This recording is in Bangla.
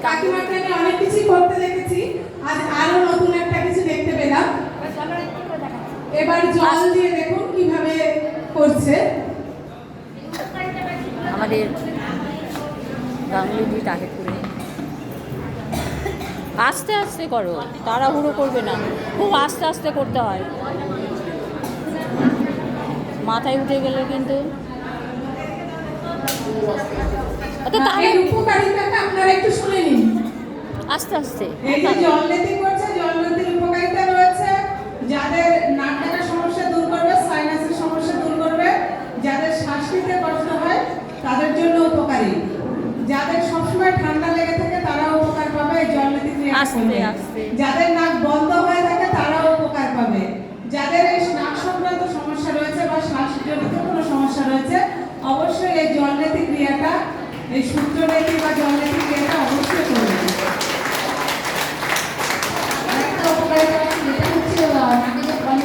কাকিমাকে আমি অনেক কিছু করতে দেখেছি, আজ আরো নতুন একটা কিছু দেখতে পেলাম। এবার জল দিয়ে দেখুন কিভাবে করছে আমাদের গাঙ্গুলি টাকে করে। আস্তে আস্তে করো, তাড়াহুড়ো করবে না, খুব আস্তে আস্তে করতে হয়, মাথায় উঠে গেলে কিন্তু। এর উপকারিতাটা আপনারা একটু শুনে নিন। আস্তে আস্তে এই যে জল নীতি করছে, জল নীতির উপকারিতা রয়েছে। যাদের নাক ডাকার সমস্যা দূর করবে, সাইনাসের সমস্যা দূর করবে, যাদের শ্বাস নিতে কষ্ট হয় তাদের জন্য উপকারী, যাদের সবসময় ঠান্ডা লেগে থাকে তারাও উপকার পাবে এই জল নীতি ক্রিয়া করলে। যাদের নাক বন্ধ হয়ে থাকে তারাও উপকার পাবে। যাদের এই নাক সংক্রান্ত সমস্যা রয়েছে বা শ্বাসজনিত কোনো সমস্যা রয়েছে, অবশ্যই এই জল নীতি ক্রিয়াটা, এই সূত্র নীতি বা জল নীতি